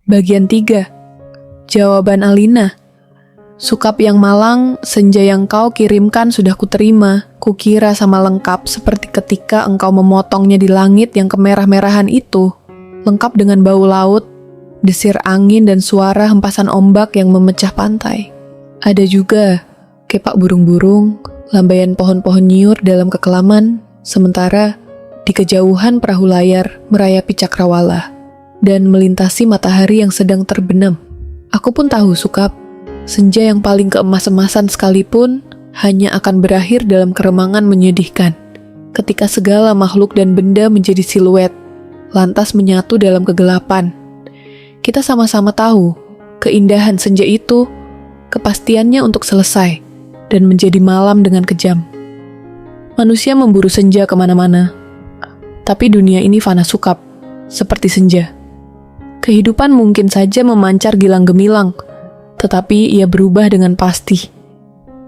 Bagian 3. Jawaban Alina. Sukap yang malang, senja yang kau kirimkan sudah kuterima. Kukira sama lengkap seperti ketika engkau memotongnya di langit yang kemerah-merahan itu. Lengkap dengan bau laut, desir angin dan suara hempasan ombak yang memecah pantai. Ada juga kepak burung-burung, lambaian pohon-pohon nyiur dalam kekelaman, sementara di kejauhan perahu layar merayapi cakrawala dan melintasi matahari yang sedang terbenam. Aku pun tahu Sukap, senja yang paling keemas-emasan sekalipun hanya akan berakhir dalam keremangan menyedihkan. Ketika segala makhluk dan benda menjadi siluet, lantas menyatu dalam kegelapan. Kita sama-sama tahu, keindahan senja itu, kepastiannya untuk selesai, dan menjadi malam dengan kejam. Manusia memburu senja kemana-mana, tapi dunia ini fana Sukap, seperti senja. Kehidupan mungkin saja memancar gilang gemilang, tetapi ia berubah dengan pasti.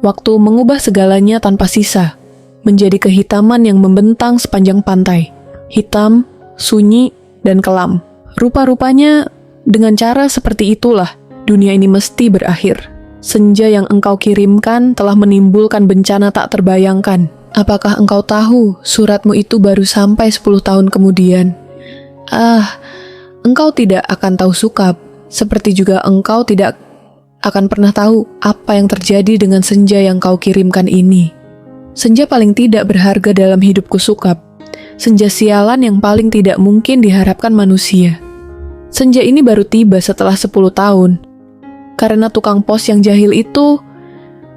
Waktu mengubah segalanya tanpa sisa, menjadi kehitaman yang membentang sepanjang pantai. Hitam, sunyi, dan kelam. Rupa-rupanya, dengan cara seperti itulah, dunia ini mesti berakhir. Senja yang engkau kirimkan telah menimbulkan bencana tak terbayangkan. Apakah engkau tahu suratmu itu baru sampai 10 tahun kemudian? Engkau tidak akan tahu Sukap, seperti juga engkau tidak akan pernah tahu apa yang terjadi dengan senja yang kau kirimkan ini. Senja paling tidak berharga dalam hidupku Sukap. Senja sialan yang paling tidak mungkin diharapkan manusia. Senja ini baru tiba setelah 10 tahun. Karena tukang pos yang jahil itu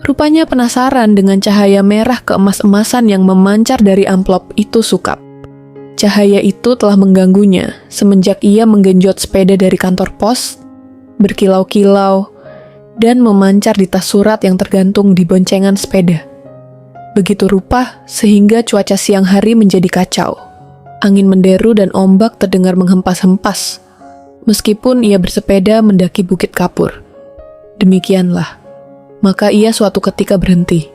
rupanya penasaran dengan cahaya merah keemas-emasan yang memancar dari amplop itu Sukap. Cahaya itu telah mengganggunya semenjak ia menggenjot sepeda dari kantor pos, berkilau-kilau, dan memancar di tas surat yang tergantung di boncengan sepeda. Begitu rupa sehingga cuaca siang hari menjadi kacau. Angin menderu dan ombak terdengar menghempas-hempas, meskipun ia bersepeda mendaki Bukit Kapur. Demikianlah. Maka ia suatu ketika berhenti.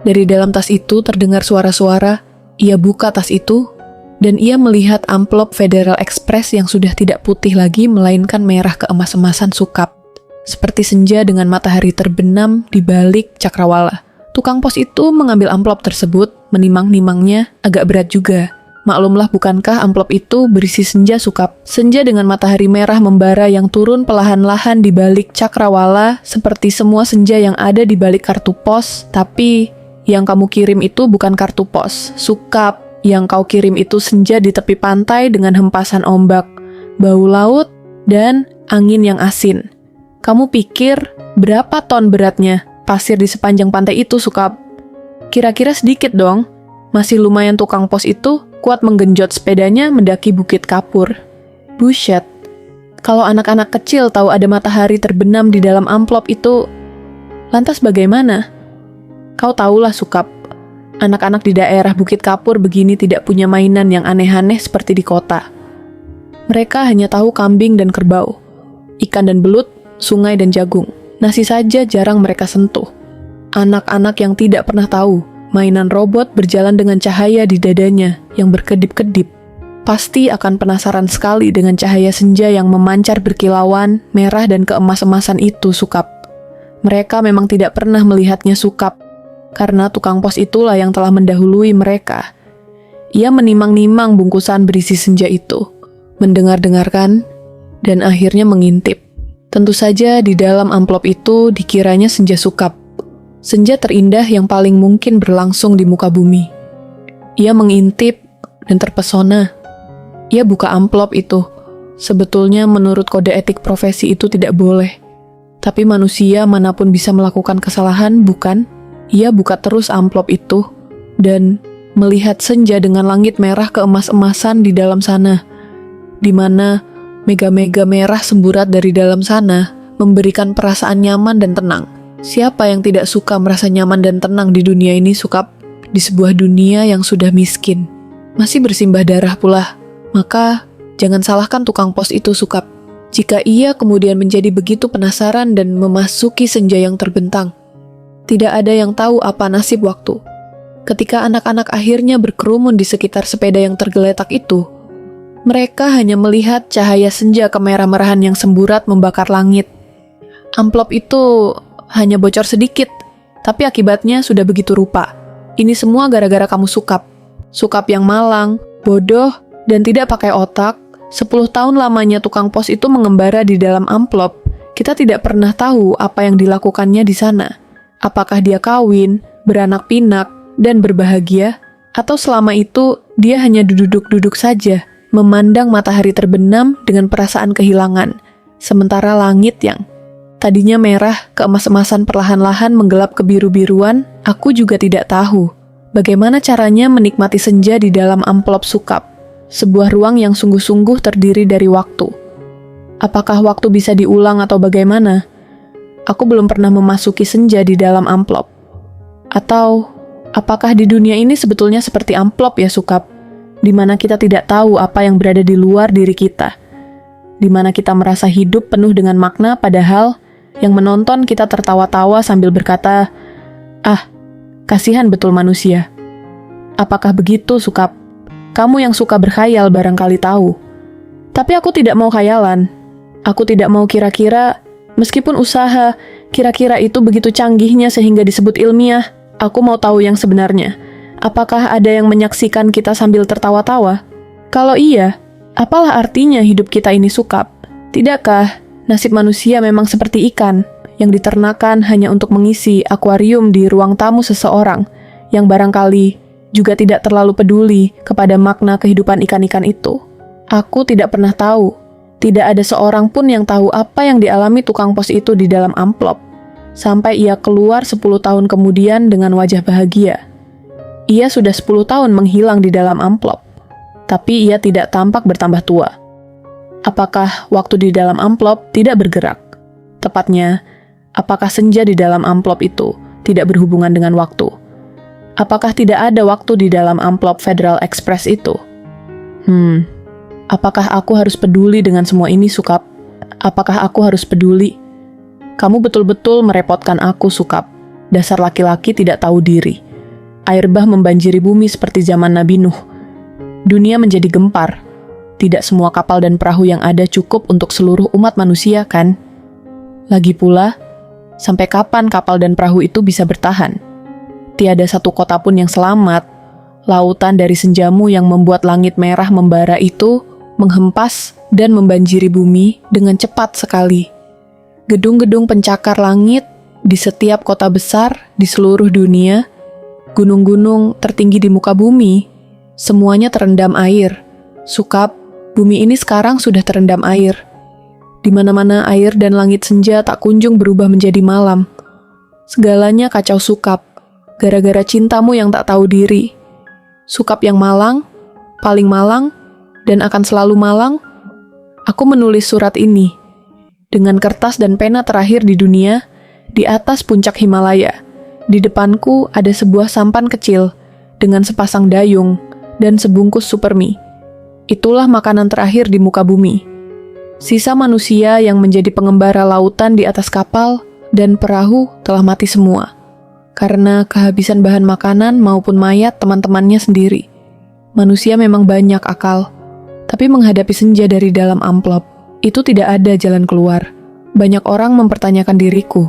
Dari dalam tas itu terdengar suara-suara, ia buka tas itu, dan ia melihat amplop Federal Express yang sudah tidak putih lagi melainkan merah keemas-emasan Sukap. Seperti senja dengan matahari terbenam di balik cakrawala. Tukang pos itu mengambil amplop tersebut, menimang-nimangnya agak berat juga. Maklumlah bukankah amplop itu berisi senja Sukap. Senja dengan matahari merah membara yang turun perlahan-lahan di balik cakrawala seperti semua senja yang ada di balik kartu pos, tapi yang kamu kirim itu bukan kartu pos, Sukap. Yang kau kirim itu senja di tepi pantai dengan hempasan ombak, bau laut, dan angin yang asin. Kamu pikir berapa ton beratnya pasir di sepanjang pantai itu Sukap? Kira-kira sedikit dong. Masih lumayan tukang pos itu kuat menggenjot sepedanya mendaki Bukit Kapur. Buset. Kalau anak-anak kecil tahu ada matahari terbenam di dalam amplop itu, lantas bagaimana? Kau tahulah Sukap, anak-anak di daerah Bukit Kapur begini tidak punya mainan yang aneh-aneh seperti di kota. Mereka hanya tahu kambing dan kerbau, ikan dan belut, sungai dan jagung. Nasi saja jarang mereka sentuh. Anak-anak yang tidak pernah tahu mainan robot berjalan dengan cahaya di dadanya yang berkedip-kedip pasti akan penasaran sekali dengan cahaya senja yang memancar berkilauan, merah dan keemas-emasan itu Sukap. Mereka memang tidak pernah melihatnya Sukap, karena tukang pos itulah yang telah mendahului mereka. Ia menimang-nimang bungkusan berisi senja itu, mendengar-dengarkan, dan akhirnya mengintip. Tentu saja di dalam amplop itu dikiranya senja Sukap. Senja terindah yang paling mungkin berlangsung di muka bumi. Ia mengintip dan terpesona. Ia buka amplop itu. Sebetulnya menurut kode etik profesi itu tidak boleh. Tapi manusia manapun bisa melakukan kesalahan, bukan? Ia buka terus amplop itu dan melihat senja dengan langit merah keemas-emasan di dalam sana, di mana mega-mega merah semburat dari dalam sana memberikan perasaan nyaman dan tenang. Siapa yang tidak suka merasa nyaman dan tenang di dunia ini Sukap? Di sebuah dunia yang sudah miskin, masih bersimbah darah pula. Maka jangan salahkan tukang pos itu Sukap, jika ia kemudian menjadi begitu penasaran dan memasuki senja yang terbentang. Tidak ada yang tahu apa nasib waktu. Ketika anak-anak akhirnya berkerumun di sekitar sepeda yang tergeletak itu, Mereka hanya melihat cahaya senja kemerah-merahan yang semburat membakar langit. Amplop itu hanya bocor sedikit, tapi akibatnya sudah begitu rupa. Ini semua gara-gara kamu sukap. Sukap yang malang, bodoh, dan tidak pakai otak. 10 tahun lamanya tukang pos itu mengembara di dalam amplop. Kita tidak pernah tahu apa yang dilakukannya di sana. Apakah dia kawin, beranak pinak, dan berbahagia? Atau selama itu dia hanya duduk-duduk saja, memandang matahari terbenam dengan perasaan kehilangan. Sementara langit yang tadinya merah, keemas-emasan perlahan-lahan menggelap ke biru-biruan, aku juga tidak tahu bagaimana caranya menikmati senja di dalam amplop sukap. Sebuah ruang yang sungguh-sungguh terdiri dari waktu. Apakah waktu bisa diulang atau bagaimana? Aku belum pernah memasuki senja di dalam amplop. Atau, apakah di dunia ini sebetulnya seperti amplop ya sukap? Di mana kita tidak tahu apa yang berada di luar diri kita. Di mana kita merasa hidup penuh dengan makna padahal yang menonton kita tertawa-tawa sambil berkata, "Ah, kasihan betul manusia." Apakah begitu sukap? Kamu yang suka berkhayal barangkali tahu. Tapi aku tidak mau khayalan. Aku tidak mau kira-kira, meskipun usaha, kira-kira itu begitu canggihnya sehingga disebut ilmiah. Aku mau tahu yang sebenarnya. Apakah ada yang menyaksikan kita sambil tertawa-tawa? Kalau iya, apalah artinya hidup kita ini sukap? Tidakkah nasib manusia memang seperti ikan yang diternakan hanya untuk mengisi akuarium di ruang tamu seseorang yang barangkali juga tidak terlalu peduli kepada makna kehidupan ikan-ikan itu? Aku tidak pernah tahu. Tidak ada seorang pun yang tahu apa yang dialami tukang pos itu di dalam amplop. Sampai ia keluar 10 tahun kemudian dengan wajah bahagia. Ia sudah 10 tahun menghilang di dalam amplop. Tapi ia tidak tampak bertambah tua. Apakah waktu di dalam amplop tidak bergerak? Tepatnya, apakah senja di dalam amplop itu tidak berhubungan dengan waktu? Apakah tidak ada waktu di dalam amplop Federal Express itu? Apakah aku harus peduli dengan semua ini, Sukap? Apakah aku harus peduli? Kamu betul-betul merepotkan aku, Sukap. Dasar laki-laki tidak tahu diri. Air bah membanjiri bumi seperti zaman Nabi Nuh. Dunia menjadi gempar. Tidak semua kapal dan perahu yang ada cukup untuk seluruh umat manusia, kan? Lagi pula, sampai kapan kapal dan perahu itu bisa bertahan? Tiada satu kota pun yang selamat. Lautan dari senjamu yang membuat langit merah membara itu menghempas dan membanjiri bumi dengan cepat sekali. Gedung-gedung pencakar langit di setiap kota besar di seluruh dunia, gunung-gunung tertinggi di muka bumi, semuanya terendam air. Sukap, bumi ini sekarang sudah terendam air. Di mana-mana air dan langit senja tak kunjung berubah menjadi malam. Segalanya kacau, Sukap. Gara-gara cintamu yang tak tahu diri. Sukap yang malang, paling malang, dan akan selalu malang. Aku menulis surat ini dengan kertas dan pena terakhir di dunia, di atas puncak Himalaya. Di depanku ada sebuah sampan kecil dengan sepasang dayung dan sebungkus supermi. Itulah makanan terakhir di muka bumi. Sisa manusia yang menjadi pengembara lautan di atas kapal dan perahu telah mati semua. Karena kehabisan bahan makanan maupun mayat teman-temannya sendiri. Manusia memang banyak akal, tapi menghadapi senja dari dalam amplop, itu tidak ada jalan keluar. Banyak orang mempertanyakan diriku,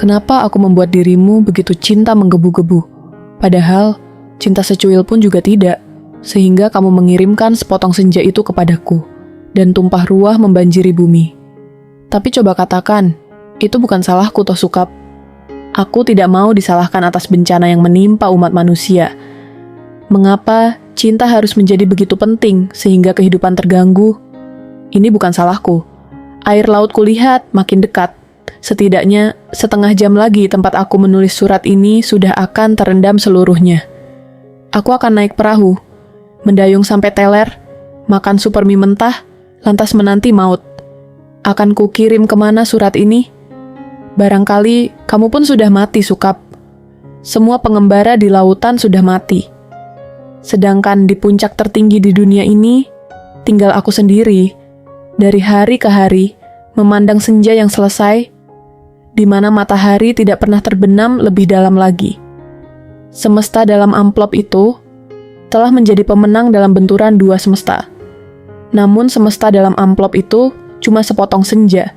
kenapa aku membuat dirimu begitu cinta menggebu-gebu? Padahal, cinta secuil pun juga tidak, sehingga kamu mengirimkan sepotong senja itu kepadaku, dan tumpah ruah membanjiri bumi. Tapi coba katakan, itu bukan salahku toh, Sukap. Aku tidak mau disalahkan atas bencana yang menimpa umat manusia. Mengapa cinta harus menjadi begitu penting sehingga kehidupan terganggu? Ini bukan salahku. Air laut kulihat makin dekat. Setidaknya setengah jam lagi tempat aku menulis surat ini sudah akan terendam seluruhnya. Aku akan naik perahu, mendayung sampai teler, makan supermi mentah, lantas menanti maut. Akan kukirim kemana surat ini? Barangkali kamu pun sudah mati, Sukap. Semua pengembara di lautan sudah mati. Sedangkan di puncak tertinggi di dunia ini, tinggal aku sendiri. Dari hari ke hari, memandang senja yang selesai, di mana matahari tidak pernah terbenam lebih dalam lagi. Semesta dalam amplop itu telah menjadi pemenang dalam benturan dua semesta. Namun semesta dalam amplop itu cuma sepotong senja,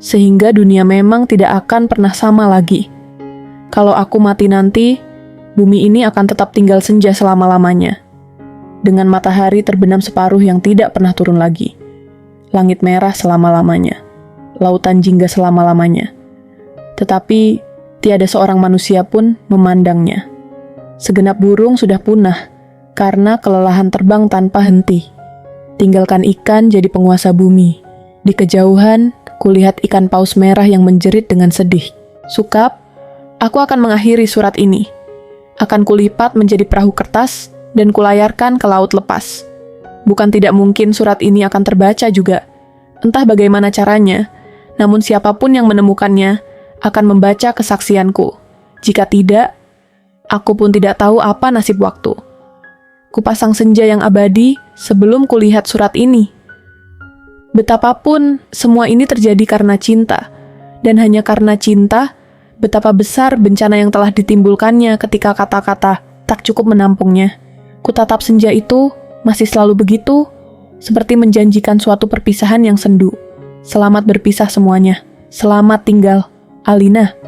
sehingga dunia memang tidak akan pernah sama lagi. Kalau aku mati nanti, bumi ini akan tetap tinggal senja selama-lamanya. Dengan matahari terbenam separuh yang tidak pernah turun lagi. Langit merah selama-lamanya. Lautan jingga selama-lamanya. Tetapi tiada seorang manusia pun memandangnya. Segenap burung sudah punah karena kelelahan terbang tanpa henti. Tinggalkan ikan jadi penguasa bumi. Di kejauhan, kulihat ikan paus merah yang menjerit dengan sedih. Sukap, aku akan mengakhiri surat ini. Akan kulipat menjadi perahu kertas dan kulayarkan ke laut lepas. Bukan tidak mungkin surat ini akan terbaca juga. Entah bagaimana caranya, namun siapapun yang menemukannya akan membaca kesaksianku. Jika tidak, aku pun tidak tahu apa nasib waktu. Kupasang senja yang abadi sebelum kulihat surat ini. Betapapun semua ini terjadi karena cinta, dan hanya karena cinta, betapa besar bencana yang telah ditimbulkannya ketika kata-kata tak cukup menampungnya. Kutatap senja itu masih selalu begitu, seperti menjanjikan suatu perpisahan yang sendu. Selamat berpisah semuanya. Selamat tinggal, Alina.